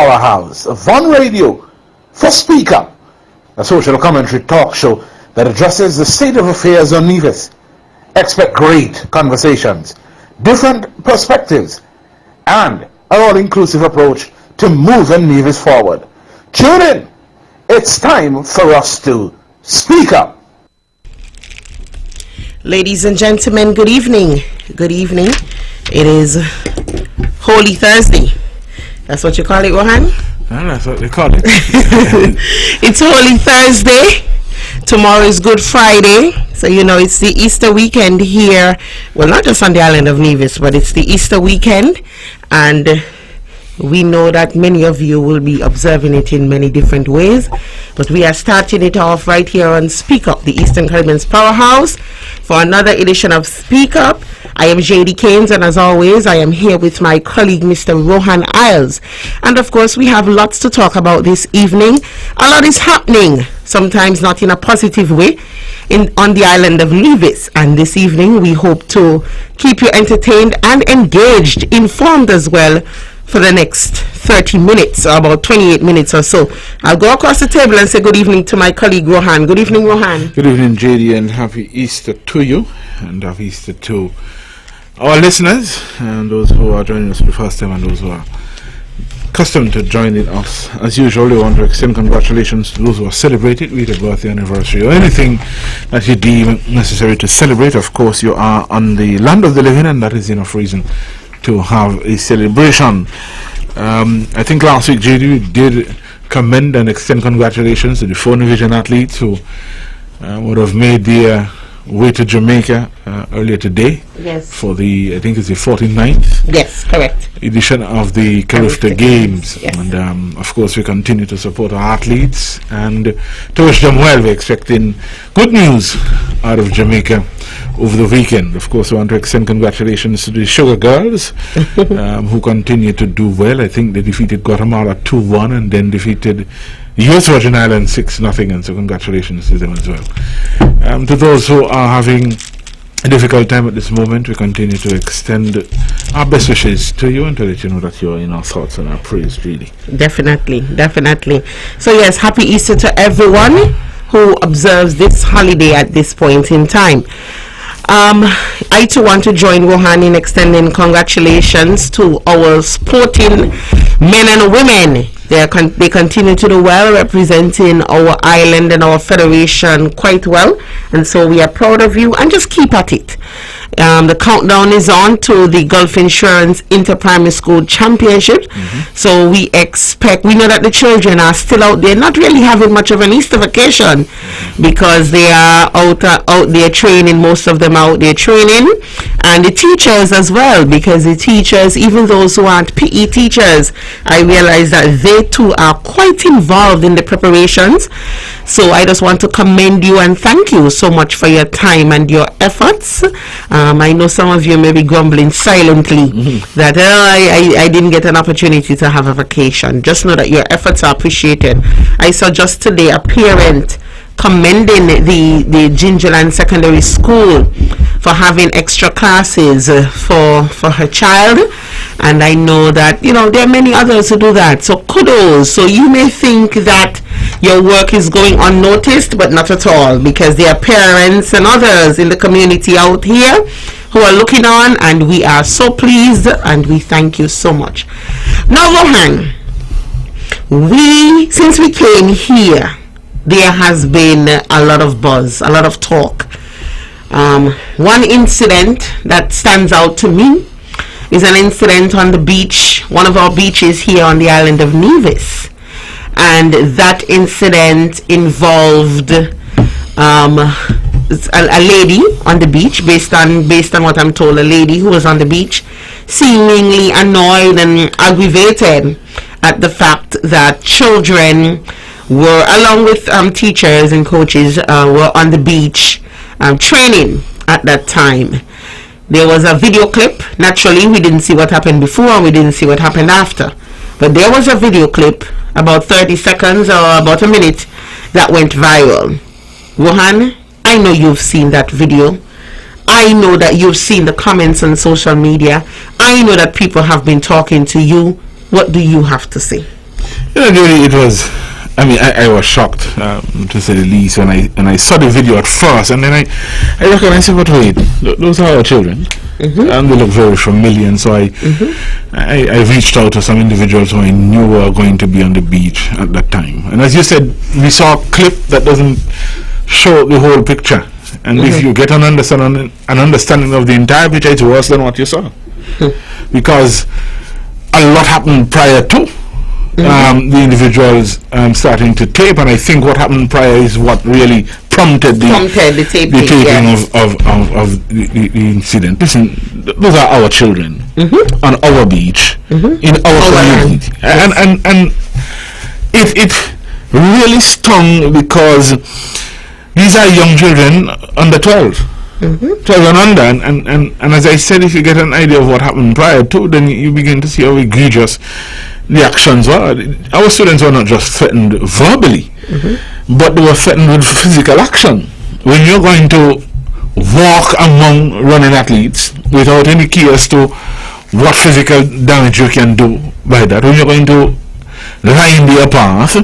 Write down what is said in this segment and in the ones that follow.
powerhouse, Von Radio, for Speak Up, a social commentary talk show that addresses the state of affairs on Nevis. Expect great conversations, different perspectives, and an all-inclusive approach to moving Nevis forward. Tune in. It's time for us to speak up. Ladies and gentlemen, good evening. Good evening. It is Holy Thursday. That's what you call it, Rohan? That's what they call it. It's Holy Thursday. Tomorrow is Good Friday. So, you know, it's the Easter weekend here. Well, not just on the island of Nevis, but it's the Easter weekend. And we know that many of you will be observing it in many different ways. But we are starting it off right here on Speak Up, the Eastern Caribbean's powerhouse, for another edition of Speak Up. I am Jaedee Caines, and as always, I am here with my colleague, Mr. Rohan Isles. And of course, we have lots to talk about this evening. A lot is happening, sometimes not in a positive way, on the island of Nevis. And this evening, we hope to keep you entertained and engaged, informed as well, for the next 30 minutes, or about 28 minutes or so. I'll go across the table and say good evening to my colleague, Rohan. Good evening, Rohan. Good evening, Jaedee, and happy Easter to you, and happy Easter to our listeners, and those who are joining us for the first time, and those who are accustomed to joining us. As usual, we want to extend congratulations to those who are celebrating with a birthday anniversary or anything that you deem necessary to celebrate. Of course, you are on the land of the living, and that is enough reason to have a celebration. I think last week, Jaedee, we did commend and extend congratulations to the 4 Division athletes who would have made their way to Jamaica earlier today. Yes. For the, I think it's the 49th. Yes, correct. Edition of the Carifta Games. Yes. And of course, we continue to support our athletes and to wish them well. We're expecting good news out of Jamaica over the weekend. Of course, we want to extend congratulations to the Sugar Girls who continue to do well. I think they defeated Guatemala 2-1 and then defeated the US Virgin Islands 6-0, and so congratulations to them as well. To those who are having a difficult time at this moment, we continue to extend our best wishes to you and to let you know that you're in our thoughts and our prayers, really. Definitely, definitely. So yes, happy Easter to everyone who observes this holiday at this point in time. I too want to join Rohan in extending congratulations to our sporting men and women. They continue to do well, representing our island and our federation quite well, and so we are proud of you, and just keep at it. The countdown is on to the Gulf Insurance Inter-Primary School Championship. So we know that the children are still out there, not really having much of an Easter vacation, because they are out there training, most of them out there training, and the teachers as well, because the teachers, even those who aren't PE teachers, I realize that they too are quite involved in the preparations. So I just want to commend you and thank you so much for your time and your efforts. I know some of you may be grumbling silently that I didn't get an opportunity to have a vacation. Just know that your efforts are appreciated. I saw just today a parent commending the Gingerland Secondary School for having extra classes for her child, and I know that, you know, there are many others who do that, so kudos. So you may think that your work is going unnoticed, but not at all, because there are parents and others in the community out here who are looking on, and we are so pleased and we thank you so much. Now, Rohan, since we came here, there has been a lot of buzz, a lot of talk. One incident that stands out to me is an incident on the beach, one of our beaches here on the island of Nevis. And that incident involved a lady on the beach, based on what I'm told, a lady who was on the beach seemingly annoyed and aggravated at the fact that children were, along with teachers and coaches, were on the beach training at that time. There was a video clip. Naturally, we didn't see what happened before and we didn't see what happened after. But there was a video clip, about 30 seconds or about a minute, that went viral. Rohan, I know you've seen that video. I know that you've seen the comments on social media. I know that people have been talking to you. What do you have to say? Really, it was. I mean, I was shocked, to say the least, when I saw the video at first, and then I recognized, but wait, those are our children, and they look very familiar. And so I reached out to some individuals who I knew were going to be on the beach at that time. And as you said, we saw a clip that doesn't show the whole picture. And if you get an understanding of the entire picture, it's worse than what you saw, because a lot happened prior to. The individuals starting to tape, and I think what happened prior is what really prompted the taping of the incident. Listen, those are our children on our beach, in our community, and it really stung, because these are young children under 12. 12 and under, and as I said, if you get an idea of what happened prior to, then you begin to see how egregious the actions were. Our students were not just threatened verbally, but they were threatened with physical action. When you're going to walk among running athletes without any key as to what physical damage you can do by that, when you're going to line their path,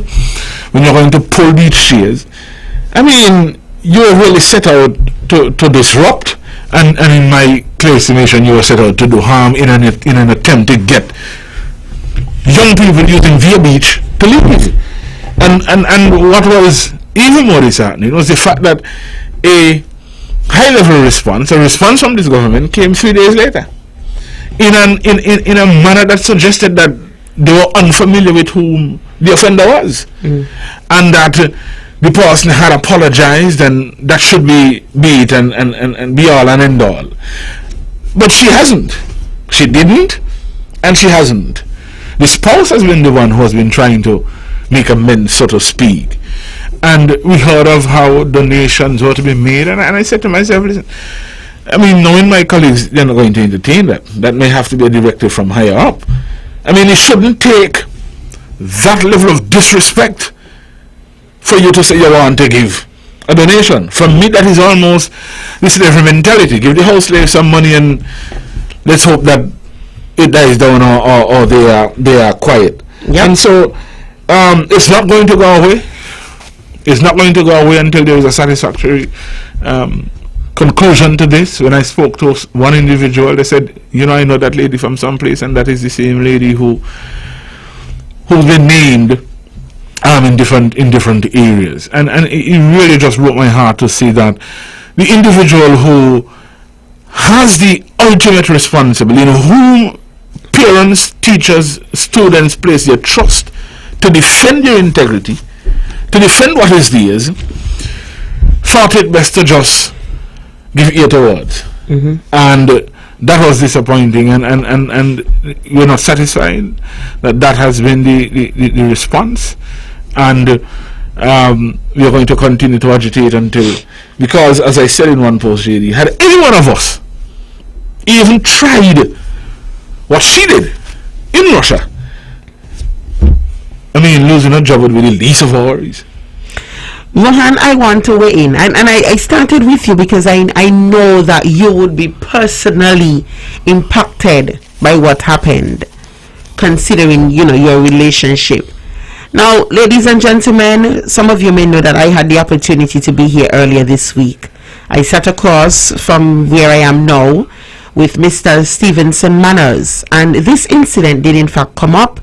when you're going to pull beach chairs, I mean, you're really set out to disrupt, and in my clear estimation, you were set out to do harm in an attempt to get young people using their beach to leave. And what was even more disheartening was the fact that a high-level response, a response from this government, came 3 days later in a manner that suggested that they were unfamiliar with whom the offender was, and that the person had apologized, and that should be it and be all and end all. But she hasn't. She didn't, and she hasn't. The spouse has been the one who has been trying to make amends, so to speak. And we heard of how donations were to be made, and I said to myself, listen, I mean, knowing my colleagues, they're not going to entertain that. That may have to be a directive from higher up. I mean, it shouldn't take that level of disrespect for you to say you want to give a donation. For me, that is almost the slavery mentality. Give the house slave some money and let's hope that it dies down, or they are quiet. Yep. And so it's not going to go away. It's not going to go away until there is a satisfactory conclusion to this. When I spoke to one individual, they said, I know that lady from someplace, and that is the same lady who they named in different areas. And it really just broke my heart to see that the individual who has the ultimate responsibility, in whom parents, teachers, students place their trust to defend their integrity, to defend what is theirs, thought it best to just give ear to words. And that was disappointing, and we're not satisfied that has been the response, and we are going to continue to agitate until, because as I said in one post, Jaedee, had any one of us even tried what she did in Russia, I mean, losing a job would be the least of our worries. Rohan, I want to weigh in, and I started with you because I know that you would be personally impacted by what happened, considering your relationship. Now, ladies and gentlemen, some of you may know that I had the opportunity to be here earlier this week. I sat across from where I am now with Mr. Stevenson Manners, and this incident did in fact come up,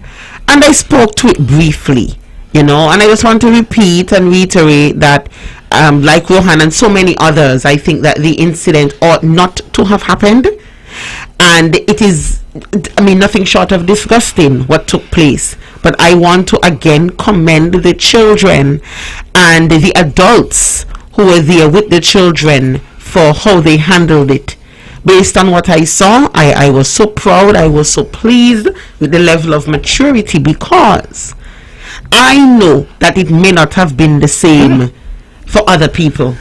and I spoke to it briefly. And I just want to repeat and reiterate that, like Rohan and so many others, I think that the incident ought not to have happened. And it is, nothing short of disgusting what took place. But I want to again commend the children and the adults who were there with the children for how they handled it. Based on what I saw, I was so proud, I was so pleased with the level of maturity, because I know that it may not have been the same for other people.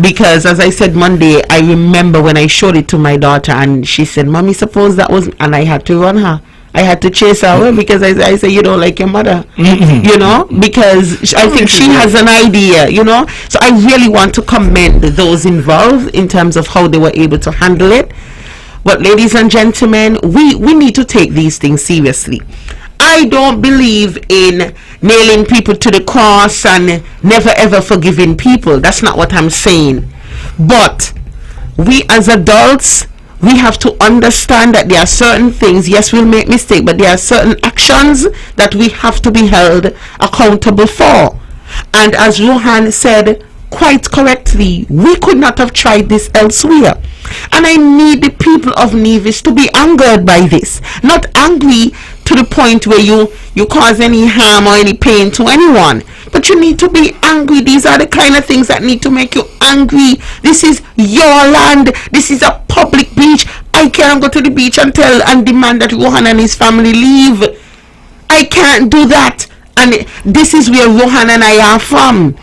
Because as I said Monday, I remember when I showed it to my daughter and she said, Mommy, suppose that was, and I had to run her. I had to chase her away because I said, you don't like your mother, because I think she has an idea, So I really want to commend those involved in terms of how they were able to handle it. But ladies and gentlemen, we need to take these things seriously. I don't believe in nailing people to the cross and never ever forgiving people. That's not what I'm saying. But we as adults, we have to understand that there are certain things, yes, we'll make mistakes, but there are certain actions that we have to be held accountable for. And as Rohan said quite correctly, we could not have tried this elsewhere. And I need the people of Nevis to be angered by this. Not angry to the point where you cause any harm or any pain to anyone. But you need to be angry. These are the kind of things that need to make you angry. This is your land. This is a public beach. I can't go to the beach and demand that Rohan and his family leave. I can't do that. And this is where Rohan and I are from.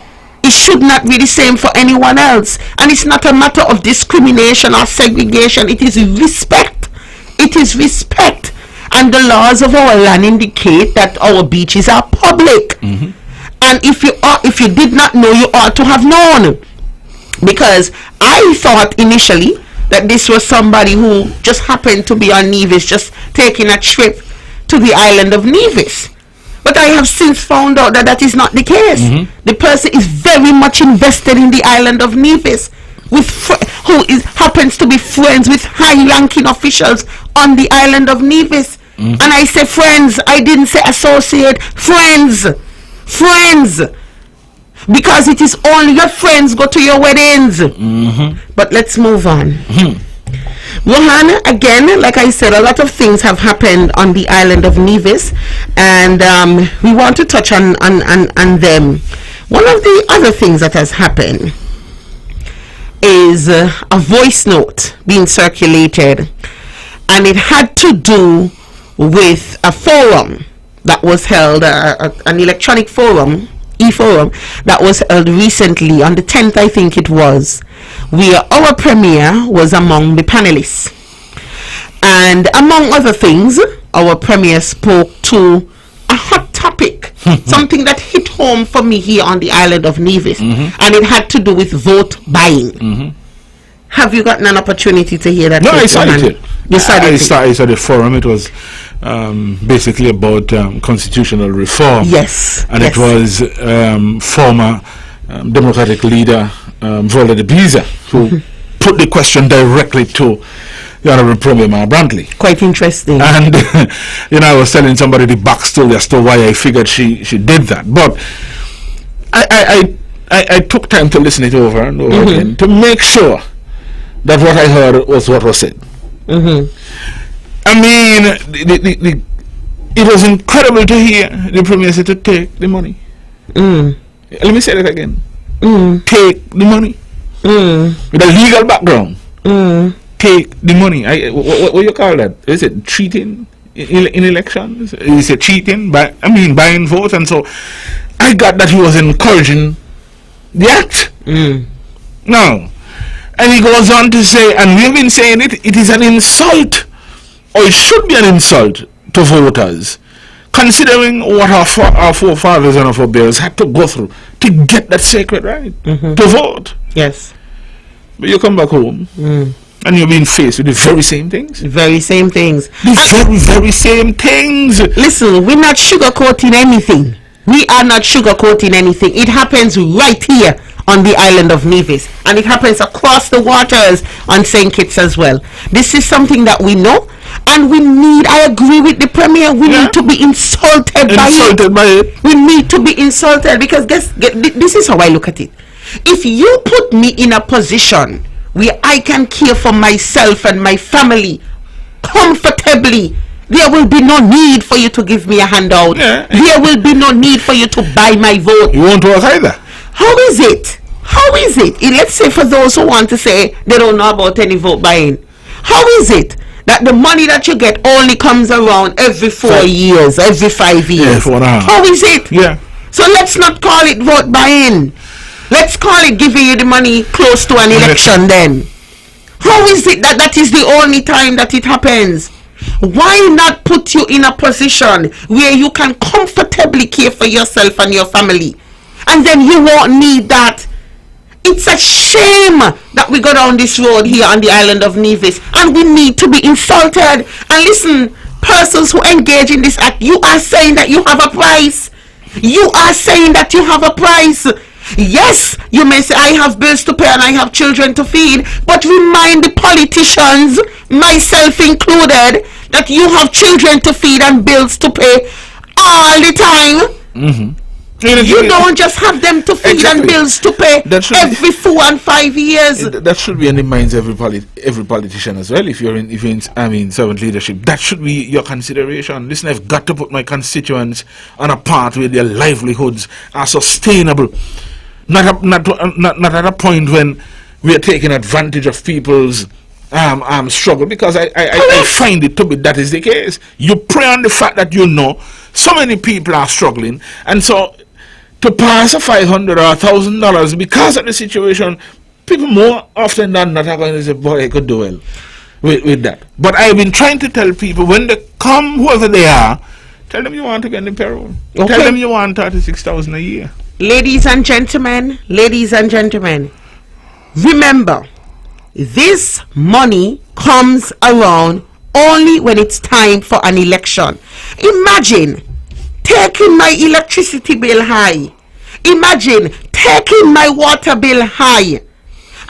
It should not be the same for anyone else. And it's not a matter of discrimination or segregation. It is respect. It is respect. And the laws of our land indicate that our beaches are public. Mm-hmm. And if you did not know, you ought to have known. Because I thought initially that this was somebody who just happened to be on Nevis, just taking a trip to the island of Nevis. But I have since found out that that is not the case. Mm-hmm. The person is very much invested in the island of Nevis, happens to be friends with high-ranking officials on the island of Nevis. Mm-hmm. And I say friends, I didn't say associate, friends. Friends. Because it is only your friends go to your weddings. Mm-hmm. But let's move on. Mm-hmm. Rohan, again, like I said, a lot of things have happened on the island of Nevis, and we want to touch on them. One of the other things that has happened is a voice note being circulated, and it had to do with a forum that was held, an electronic forum, e-forum, that was held recently on the 10th, I think it was, where our premier was among the panelists. And among other things, our premier spoke to a hot topic, something that hit home for me here on the island of Nevis, and it had to do with vote buying. Have you gotten an opportunity to hear that? No, I saw it. I saw the forum. It was basically about constitutional reform. Yes. And it was former Democratic leader Volder de Biza who put the question directly to the Honorable Premier Brantley. Quite interesting. And I was telling somebody the backstory as to why I figured she did that. But I took time to listen it over and over again to make sure that what I heard was what was said. I mean, it was incredible to hear the Premier say to take the money. Let me say that again. Take the money. With a legal background. Take the money. What do you call that? Is it cheating in elections? Is it cheating? Buying votes? And so I got that he was encouraging the act. Now, and he goes on to say, and we've been saying it is an insult, or it should be an insult to voters, considering what our forefathers and our forebears had to go through to get that sacred right to vote. Yes. But you come back home and you're being faced with the very same things. The very same things. Very same things. Listen, we're not sugarcoating anything. We are not sugarcoating anything. It happens right here on the island of Nevis, and it happens across the waters on St. Kitts as well. This is something that we know, and we need, I agree with the Premier, we need to be insulted by it. We need to be insulted, because this is how I look at it. If you put me in a position where I can care for myself and my family comfortably, there will be no need for you to give me a handout. There will be no need for you to buy my vote. You won't work either. How is it? Let's say for those who want to say they don't know about any vote buying. How is it that the money that you get only comes around every 4 years, every 5 years? How is it? Yeah. So let's not call it vote buying. Let's call it giving you the money close to an election then. How is it that is the only time that it happens? Why not put you in a position where you can comfortably care for yourself and your family? And then you won't need that. It's a shame that we go down this road here on the island of Nevis, and we need to be insulted. And listen, persons who engage in this act, you are saying that you have a price. You are saying that you have a price. Yes, you may say, I have bills to pay and I have children to feed, but remind the politicians, myself included, that you have children to feed and bills to pay all the time. Mm-hmm. You don't just have them to feed and bills to pay every 4 and 5 years. That should be in the minds of every politician as well. If you're in servant leadership, that should be your consideration. Listen, I've got to put my constituents on a path where their livelihoods are sustainable. Not at a point when we are taking advantage of people's struggle, because I find it to be that is the case. You prey on the fact that so many people are struggling, and so to pass a $500 or $1,000 because of the situation, people more often than not are going to say, boy, I could do well with that. But I've been trying to tell people, when they come, whoever they are, tell them you want to get in the payroll. Okay. Tell them you want $36,000 a year. Ladies and gentlemen, remember, this money comes around only when it's time for an election. Imagine taking my electricity bill high. Imagine taking my water bill high.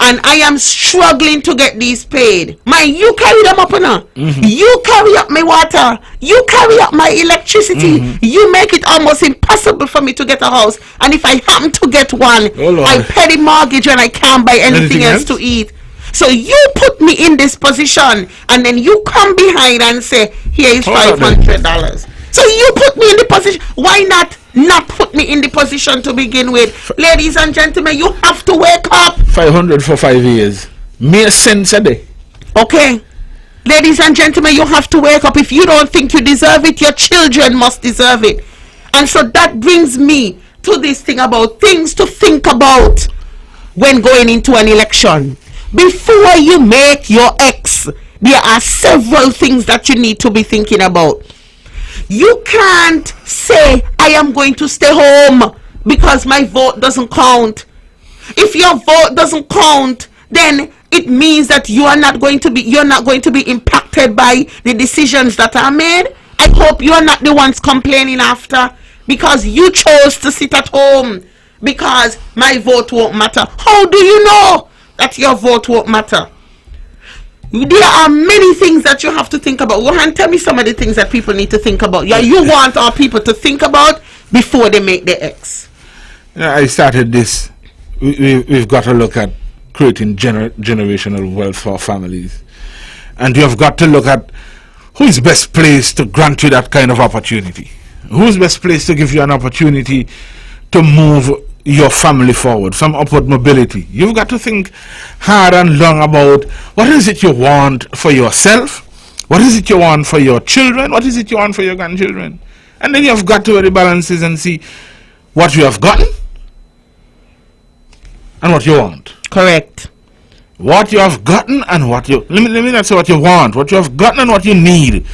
And I am struggling to get these paid. You carry them up now. Mm-hmm. You carry up my water. You carry up my electricity. Mm-hmm. You make it almost impossible for me to get a house. And if I happen to get one, I pay the mortgage and I can't buy anything else to eat. So you put me in this position, and then you come behind and say, here is $500. So you put me in the position. Why not put me in the position to begin with? Ladies and gentlemen, you have to wake up. 500 for 5 years. Mere cents a day. Okay. Ladies and gentlemen, you have to wake up. If you don't think you deserve it, your children must deserve it. And so that brings me to this thing about things to think about when going into an election. Before you make your X, there are several things that you need to be thinking about. You can't say, I am going to stay home because my vote doesn't count. If your vote doesn't count, then it means that you're not going to be impacted by the decisions that are made. I hope you're not the ones complaining after because you chose to sit at home because my vote won't matter. How do you know that your vote won't matter? There are many things that you have to think about. Rohan, tell me some of the things that people need to think about. Yeah, you want our people to think about before they make their X. I started this. We've got to look at creating generational wealth for families. And you have got to look at who is best placed to grant you that kind of opportunity. Who is best placed to give you an opportunity to move your family forward, some upward mobility. You've got to think hard and long about what is it you want for yourself, what is it you want for your children, what is it you want for your grandchildren. And then you've got to weigh the balances and see what you have gotten and what you want. Correct. What you have gotten and what you... Let me not say what you want, what you have gotten and what you need.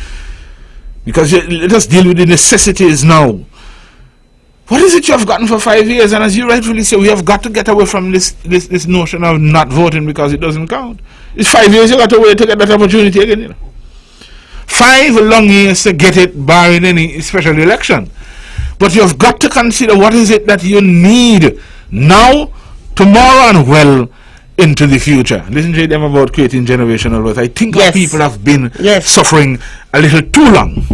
Because let us deal with the necessities now. What is it you have gotten for 5 years? And as you rightfully say, we have got to get away from this notion of not voting because it doesn't count. It's 5 years you got to wait to get that opportunity again. 5 long years to get it, barring any special election. But you have got to consider what is it that you need now, tomorrow, and well into the future. Listen to them about creating generational wealth. I think our people have been suffering a little too long.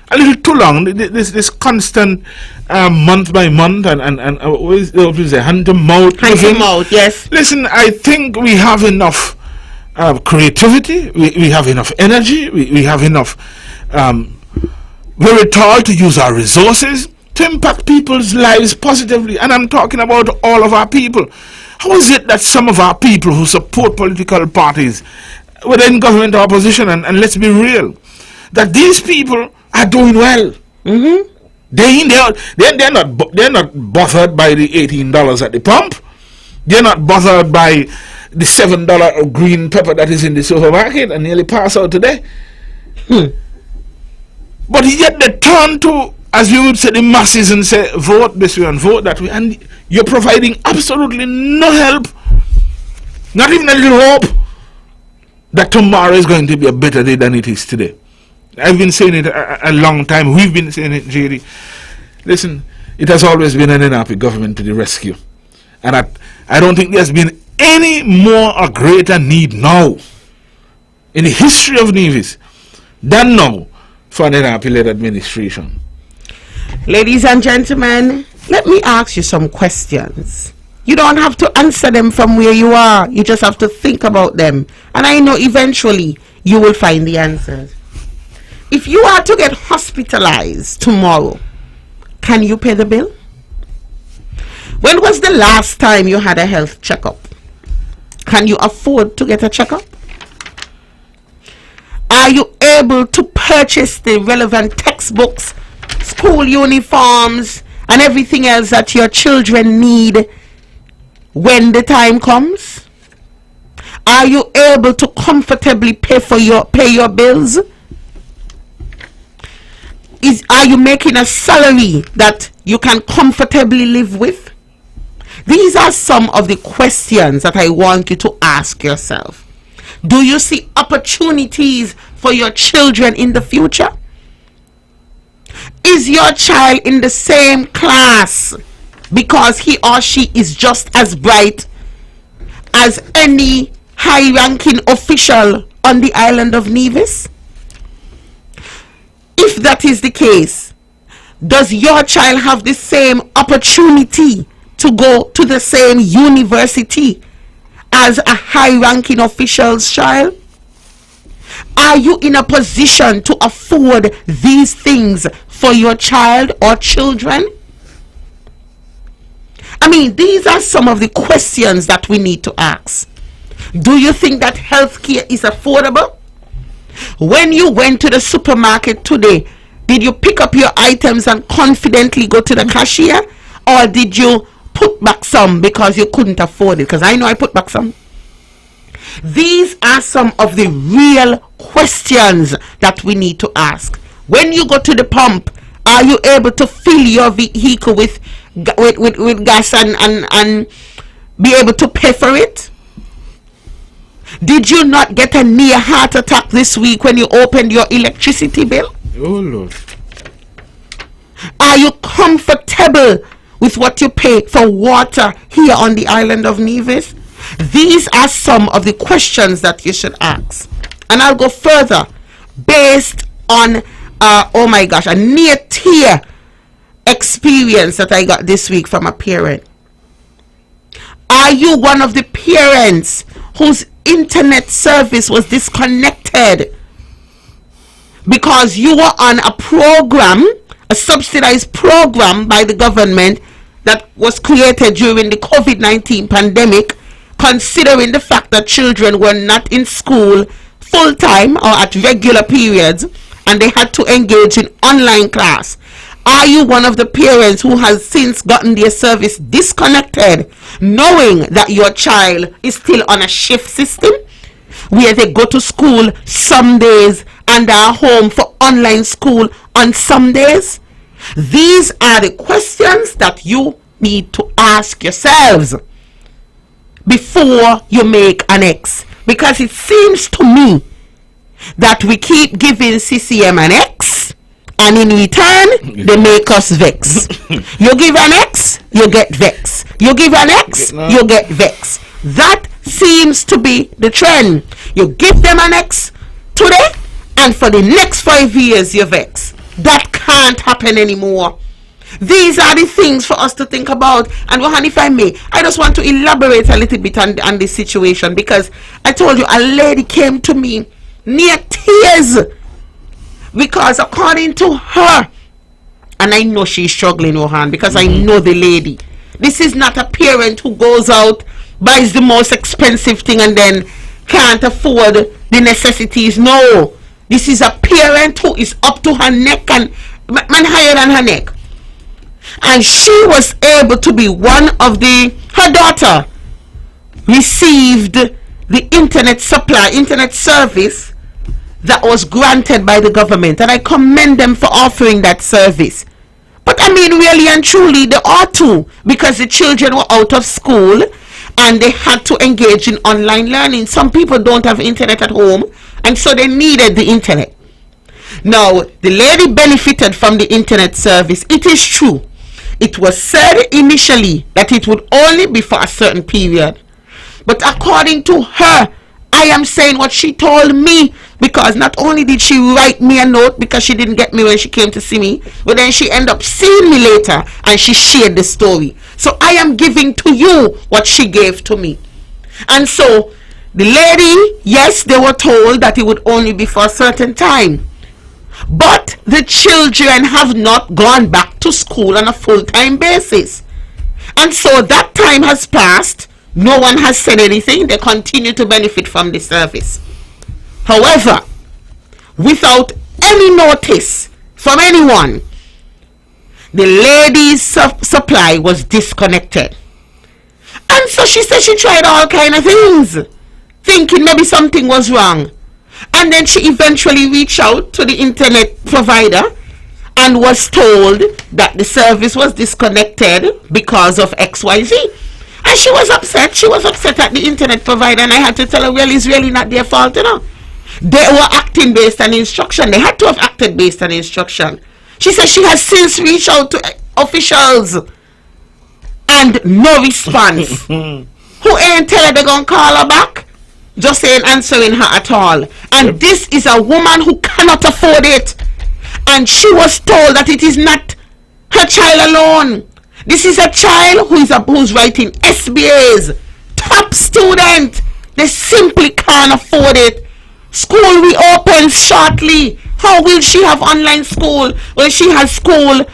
This constant month by month and always hand to mouth. Yes. Listen, I think we have enough creativity, we have enough energy, we have enough wherewithal to use our resources to impact people's lives positively. And I'm talking about all of our people. How is it that some of our people who support political parties, whether in government or opposition, and let's be real, that these people are doing well? Mm-hmm. They're not bothered by the $18 at the pump. They're not bothered by the $7 of green pepper that is in the supermarket and nearly pass out today. But yet they turn to, as you would say, the masses and say, vote this way and vote that way, and you're providing absolutely no help, not even a little hope that tomorrow is going to be a better day than it is today. I've been saying it a long time. We've been saying it, Jaedee. Listen, it has always been an NRP government to the rescue. And I don't think there's been any more or greater need now in the history of Nevis than now for an NRP-led administration. Ladies and gentlemen, let me ask you some questions. You don't have to answer them from where you are. You just have to think about them. And I know eventually you will find the answers. If you are to get hospitalized tomorrow, can you pay the bill? When was the last time you had a health checkup? Can you afford to get a checkup? Are you able to purchase the relevant textbooks, school uniforms, and everything else that your children need when the time comes? Are you able to comfortably pay your bills? Are you making a salary that you can comfortably live with? These are some of the questions that I want you to ask yourself. Do you see opportunities for your children in the future? Is your child in the same class because he or she is just as bright as any high-ranking official on the island of Nevis? If that is the case, does your child have the same opportunity to go to the same university as a high-ranking official's child? Are you in a position to afford these things for your child or children? I mean, these are some of the questions that we need to ask. Do you think that healthcare is affordable? When you went to the supermarket today, did you pick up your items and confidently go to the cashier? Or did you put back some because you couldn't afford it? Because I know I put back some. These are some of the real questions that we need to ask. When you go to the pump, are you able to fill your vehicle with gas and be able to pay for it? Did you not get a near heart attack this week when you opened your electricity bill? Oh Lord. Are you comfortable with what you pay for water here on the island of Nevis? These are some of the questions that you should ask. And I'll go further based on a near tear experience that I got this week from a parent. Are you one of the parents whose internet service was disconnected because you were on a program, a subsidized program by the government that was created during the COVID-19 pandemic, considering the fact that children were not in school full-time or at regular periods and they had to engage in online class? Are you one of the parents who has since gotten their service disconnected, knowing that your child is still on a shift system where they go to school some days and are home for online school on some days? These are the questions that you need to ask yourselves before you make an X, because it seems to me that we keep giving CCM an X, and in return they make us vex. You give an X, you get vex. You give an X, you get vex. That seems to be the trend. You give them an X today, and for the next 5 years you vex. That can't happen anymore. These are the things for us to think about. And Rohan, if I may, I just want to elaborate a little bit on this situation, because I told you a lady came to me near tears because according to her, and I know she's struggling, Rohan, because I know the lady, this is not a parent who goes out, buys the most expensive thing and then can't afford the necessities. No, this is a parent who is up to her neck and higher than her neck. And she was able to be one of her daughter received the internet service that was granted by the government, and I commend them for offering that service. But I mean, really and truly, they ought to, because the children were out of school and they had to engage in online learning. Some people don't have internet at home, and so they needed the internet. Now, the lady benefited from the internet service. It is true. It was said initially that it would only be for a certain period. But according to her, I am saying what she told me, because not only did she write me a note because she didn't get me when she came to see me, but then she ended up seeing me later and she shared the story. So I am giving to you what she gave to me. And so the lady, yes, they were told that it would only be for a certain time. But the children have not gone back to school on a full-time basis. And so that time has passed. No one has said anything. They continue to benefit from the service. However, without any notice from anyone, the lady's supply was disconnected. And so she said she tried all kind of things, thinking maybe something was wrong. And then she eventually reached out to the internet provider and was told that the service was disconnected because of XYZ. And she was upset. She was upset at the internet provider, and I had to tell her, well, it's really not their fault, you know. They were acting based on instruction. They had to have acted based on instruction. She said she has since reached out to officials and no response. Who ain't tell her they're going to call her back? Just ain't answering her at all. And this is a woman who cannot afford it. And she was told that it is not her child alone. This is a child who's writing SBAs, top student. They simply can't afford it. School reopens shortly. How will she have online school when she has school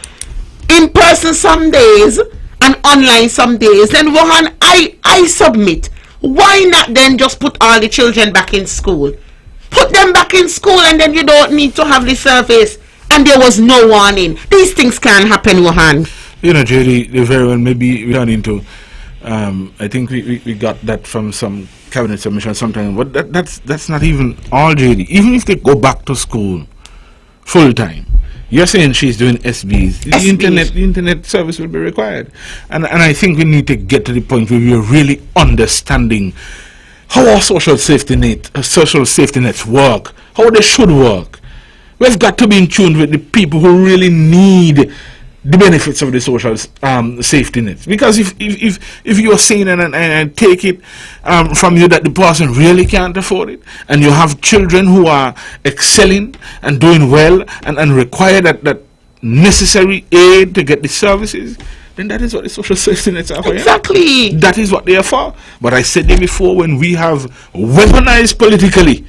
in person some days and online some days? Then Rohan, I submit. Why not then just put all the children back in school? Put them back in school, and then you don't need to have the service. And there was no warning. These things can happen, Rohan. You know, Jaedee, they very well maybe run into, I think we got that from some cabinet submission sometime, but that's not even all, Jaedee. Even if they go back to school full time, you're saying she's doing SBs. The internet service will be required. And I think we need to get to the point where we are really understanding how our social safety nets work, how they should work. We've got to be in tune with the people who really need the benefits of the social safety nets. Because if you're saying and take it from you that the person really can't afford it, and you have children who are excelling and doing well and require that necessary aid to get the services, then that is what the social safety nets are for. Exactly. Yeah? That is what they are for. But I said it before, when we have weaponized politically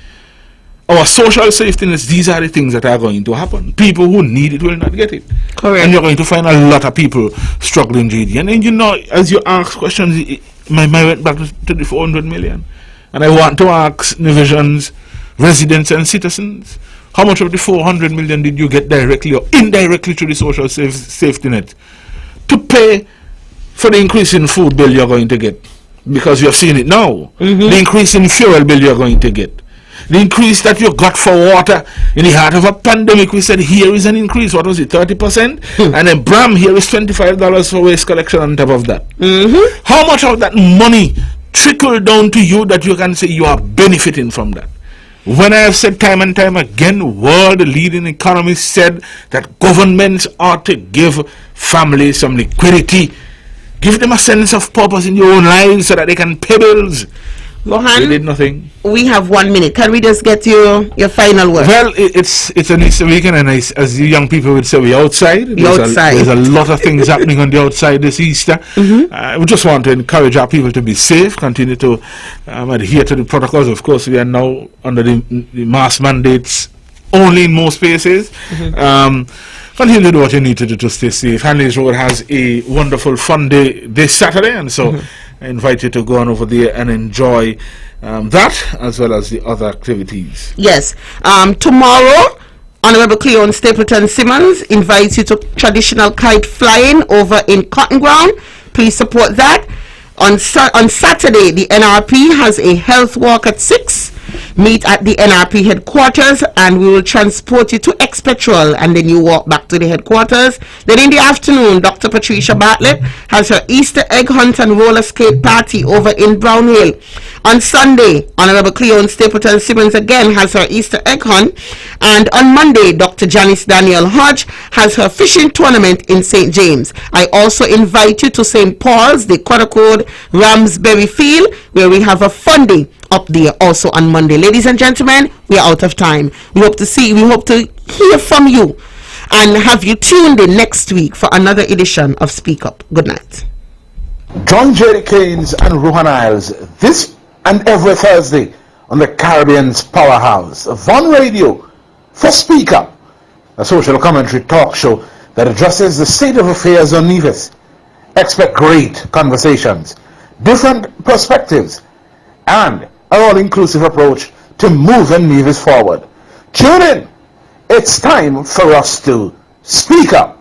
our social safety nets, these are the things that are going to happen. People who need it will not get it. Correct. And you're going to find a lot of people struggling, Jaedee. And then, you know, as you ask questions, my mind went back to the 400 million. And I want to ask Division's residents and citizens, how much of the 400 million did you get directly or indirectly through the social safety net to pay for the increase in food bill you're going to get? Because you have seen it now. The increase in fuel bill you're going to get. The increase that you got for water in the heart of a pandemic, we said here is an increase. What was it, 30%? And then Bram, here is $25 for waste collection on top of that. How much of that money trickled down to you that you can say you are benefiting from that? When I have said time and time again, world leading economists said that governments ought to give families some liquidity. Give them a sense of purpose in your own lives so that they can pay bills. Rohan, they did nothing. We have 1 minute. Can we just get your final word? Well, it's an Easter weekend, and as the young people would say, we're outside. There's a lot of things happening on the outside this Easter. We just want to encourage our people to be safe, continue to adhere to the protocols. Of course, we are now under the mask mandates only in most places. Continue to do what you need to do to stay safe. Hanley's Road has a wonderful fun day this Saturday, and so I invite you to go on over there and enjoy that as well as the other activities. Yes. Tomorrow, Honorable Cleon Stapleton Simmons invites you to traditional kite flying over in Cotton Ground. Please support that. On Saturday, the NRP has a health walk at 6. meet at the NRP headquarters, and we will transport you to Ex-Petrol, and then you walk back to the headquarters. Then in the afternoon, Dr. Patricia Bartlett has her Easter egg hunt and roller skate party over in Brownhill. On Sunday, Honorable Cleon Stapleton Simmons again has her Easter egg hunt, and on Monday, Dr. Janice Daniel Hodge has her fishing tournament in St. James. I also invite you to St. Paul's, the Quadacode Ramsbury Field, where we have a fun day up there also on Monday. Ladies and gentlemen, we are out of time. We hope to hear from you and have you tuned in next week for another edition of Speak Up. Good night. Join Jaedee Caines and Rohan Isles this and every Thursday on the Caribbean's powerhouse, Von Radio, for Speak Up, a social commentary talk show that addresses the state of affairs on Nevis. Expect great conversations, different perspectives, and an all-inclusive approach to moving Nevis forward. Tune in. It's time for us to speak up.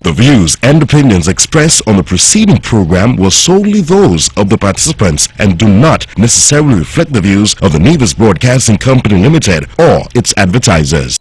The views and opinions expressed on the preceding program were solely those of the participants and do not necessarily reflect the views of the Nevis Broadcasting Company Limited or its advertisers.